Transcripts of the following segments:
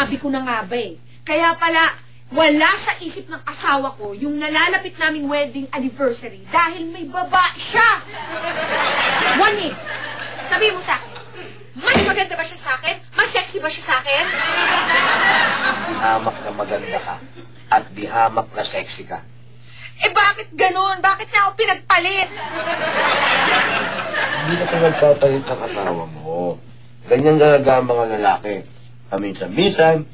Sabi ko na nga ba eh. Kaya pala, wala sa isip ng asawa ko yung nalalapit naming wedding anniversary dahil may babae siya. Juanig, sabihin mo sa akin, mas maganda ba siya sa akin? Mas sexy ba siya sa akin? Di hamak na maganda ka at di hamak na sexy ka. Eh bakit ganun? Bakit niya ako pinagpalit? Hindi na ka nagpapalit ng asawa mo. Ganyan gagawa mga lalaki. Paminsan-minsan,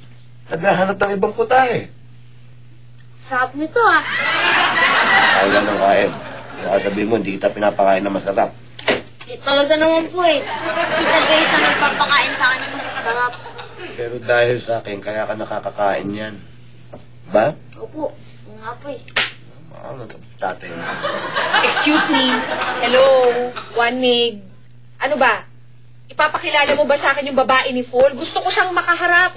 naghahanap ng ibang putahe. Sarap nito ah. Kaya ng kain. Nakasabihin mo, hindi kita pinapakain na masarap. Eh, talaga naman po eh. Kita Grace ang nagpapakain sa akin ng masasarap. Pero dahil sa akin, kaya ka nakakakain yan. Ba? Opo, oo nga po eh. Ano ito? Tatay mo. Excuse me. Hello, Juanig. Ano ba? Ipapakilala mo ba sa akin yung babae ni Paul? Gusto ko siyang makaharap.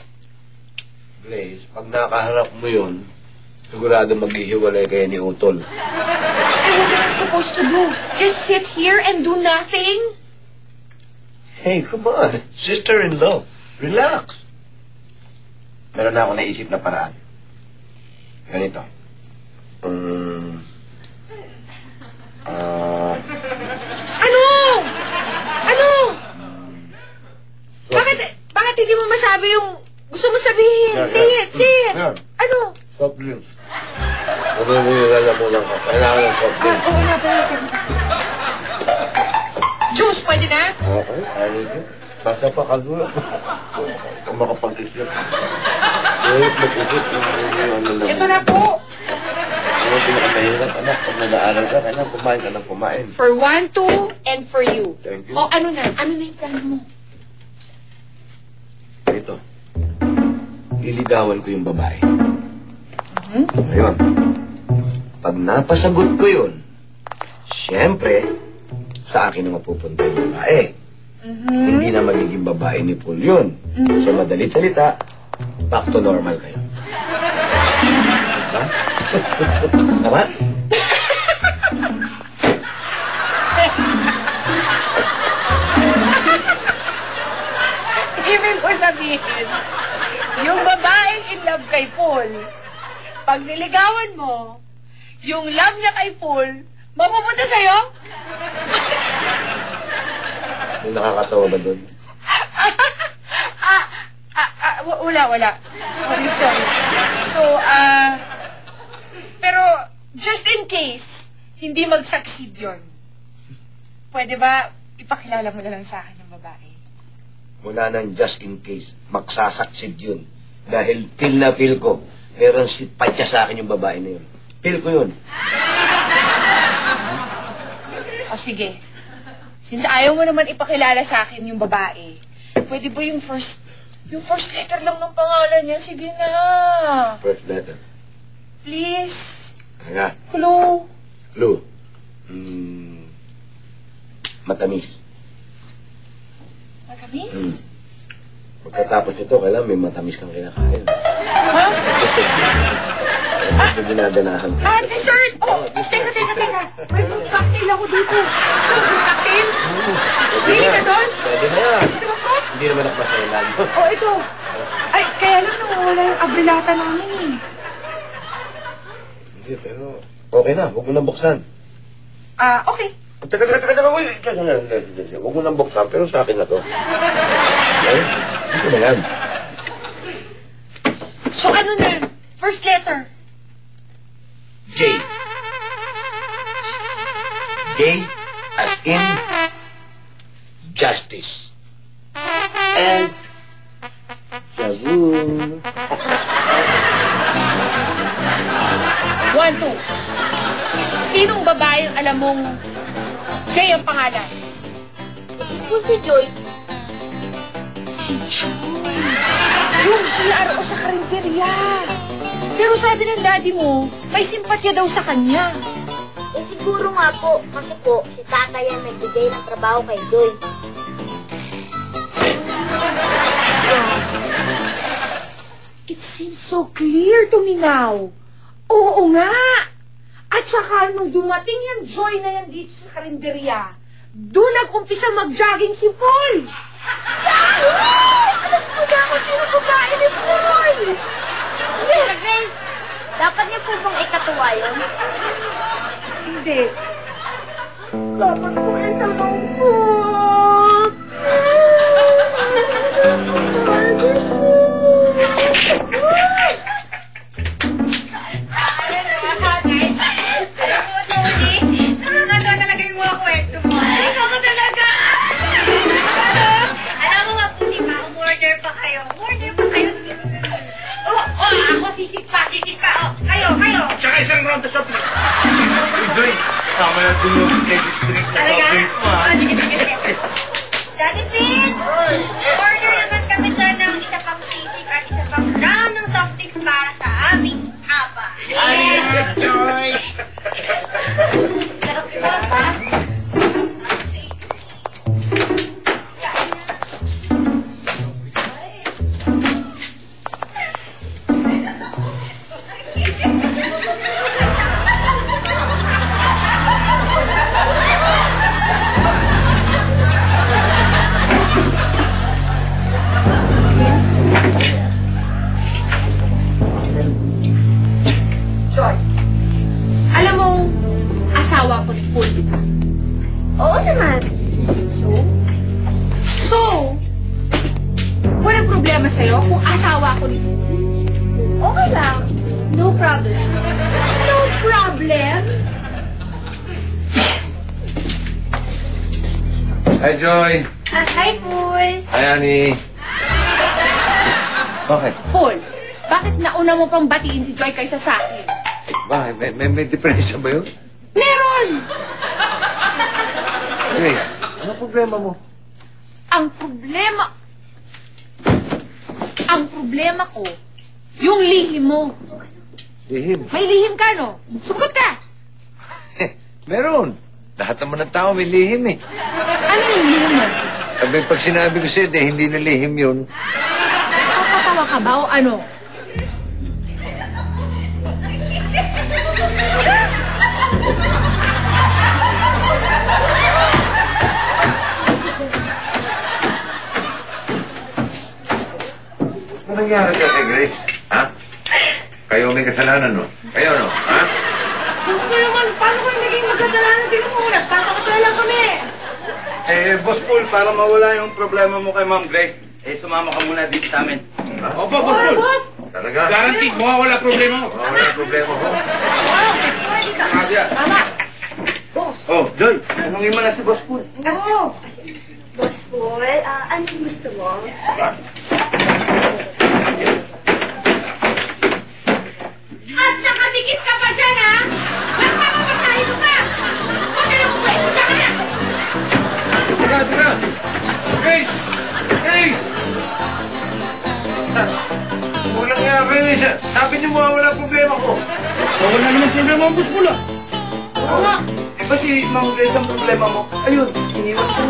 Grace, pag nakaharap mo yun, sigurado maghihiwalay kayo ni Utol. And what am I supposed to do? Just sit here and do nothing? Hey, come on. Sister-in-law. Relax. Meron na ako naisip na paraan. Ganito. Ano? Ano? Bakit hindi mo masabi yung gusto mo sabihin? Say it. Yan. Ano? Soft drinks. Nagulala mo lang ako. Kailangan ng soft drinks. Oo na, Juice, pwede na? Okay, ayos yun. Basta pa kalula. Kung makapag-isip. Ito na po. Ano yung pinakamahirap, anak? Pag nag-aaral ka, kailangan kumain ka ng kumain. For 1, 2, and for you. Thank you. O, ano na? Ano na yung plano mo? Ito. Liligawan ko yung babae. Ayun. Pag napasagot ko yun, siyempre, sa akin na mapupunta yung babae. Hindi na magiging babae ni Paul yun. So, madalit salita, back to normal kayo. Diba? Tama? Ibig ko sabihin, yung babaeng in love kay Paul, pag niligawan mo, yung love niya kay Paul, mapupunta sa'yo? May nakakatawa ba doon? Wala. Sorry. So, pero, just in case, hindi mag-succeed yun, pwede ba ipakilala mo na lang sa akin yung babae? Wala nang just in case. Magsasaksid yun. Dahil feel na feel ko. Meron si patya sa akin yung babae na yun. Feel ko yun. O sige. Since ayaw mo naman ipakilala sa akin yung babae, pwede ba yung first letter lang ng pangalan niya? Sige na. First letter. Please. Nga. Clue. Clue. Matamis. Matamis? Pagkatapos nito, kailangan may matamis kang kinakain. Ha? Kasi, ito ginaganahan ko. Dessert! Oh, teka. May fruit cocktail ako dito. So, fruit cocktail? Pili ka doon? Pwede na yan. Gusto mo fruit? Hindi naman ako masailan. Oh, ito. Ay, kaya lang nawawala yung abrilata namin eh. Hindi, pero okay na. Huwag mo nang buksan. Okay. Teka, uy! Huwag mo nang buksan, pero sa akin na to. Okay? Dito na yan. So, ano na? First letter. J. J as in justice. And Shaboom. 1, 2. Sinong babaeng alam mong Jay ang pangalan? Ito si Joy. Si Joy. Yung CRO sa karinderya. Pero sabi ng daddy mo, may simpatya daw sa kanya. Eh siguro nga po, kasi po, si tatay ang nagbigay ng trabaho kay Joy. It seems so clear to me now. Oo nga. At saka nung dumating yung Joy na yan dito sa karinderya, doon nag-umpisa mag-jogging si Paul. Yahoo! Alam ko na kung sino babae ni Paul. ginawa yun? Hindi. Dapat ko ay nalungkot. Alam mo, Tony, nakakatawa talaga yung mga kwento mo. Ikaw ka talaga! Alam mo, mabuti pa, umorder pa kayo. Umorder pa kayo. Ako sisip pa. Oh, kayo. Tsaka isang round of soft drink. Joy, sama na dun yung ladies drink na soft drinks mo, ha? Sige. Daddy Fitz! Order naman kami dyan ng isa pang sisig at isa pang round ng soft drinks para sa aming aba. Yes! Joy! Sarap ba? Sarap sa inyo. Joy, alam mo, asawa ko ni Full, di ba? Oo naman. So, walang problema sa'yo kung asawa ko ni Full? Okay lang. No problem. No problem. Hi, Joy! Hi, Pool. Hi, Annie! Bakit? Full, bakit nauna mo pang batiin si Joy kaysa sa akin? Bakit? May diferensya ba yun? Meron! Grace, ano problema mo? Ang problema ko, yung lihim mo. Lihim. May lihim ka, no? Sugot ka! Meron. Lahat naman ng tao may lihim eh. Ano yung lihim mo? Sabi, pag sinabi ko sa'yo, hindi na lihim yun. Papatawa ka ba o ano? Ano nangyari sa'yo kay Grace? Ha? Kayo may kasalanan, no? Kayo, no? Ha? Gusto naman, paano ko naging magkasalanan? Tingnan mo, nagpapakasala kami. Boss Paul, para mawala yung problema mo kay Ma'am Grace, sumama ka muna dito sa amin. Opo, Oo, boss! Talaga? Guaranteed, mawawala problema mo. Wala problema ko. Kaya. Tama! Oh, Joy, tanungin mo na si Boss Paul. Oo! Boss Paul, anong gusto mo? At nakadikit ka pa dyan, ha? Nagpapapatahin mo pa! Huwag ka na bumalik mo dyan, ha? Tira! Grace! Grace! Walang nga, Grace. Sabi niyo mawawala problema ko. Wala naman problema ang Boss Paul, ah. Oo nga. Di ba si Ma'am Grace ang problema mo? Ayun, iniwan ko.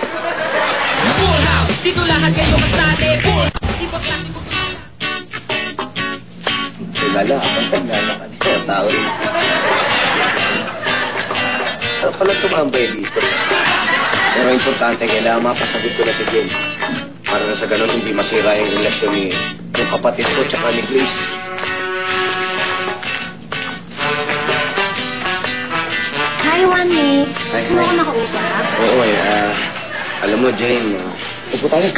Full House, dito lahat kayo kasali. Full, ibang klase mo. Kilala, ang nanakan ko, tao rin. Sarap pala tumambay dito. Pero importante, kailangan mapasagot ko na si Jim. Para na sa ganun, hindi masira yung relasyon ni yung kapatid ko tsaka ni Grace. Hi, Wani. Hi, Gusto mo hi. ako makausap? Oo, alam mo, Jane, upo tayo.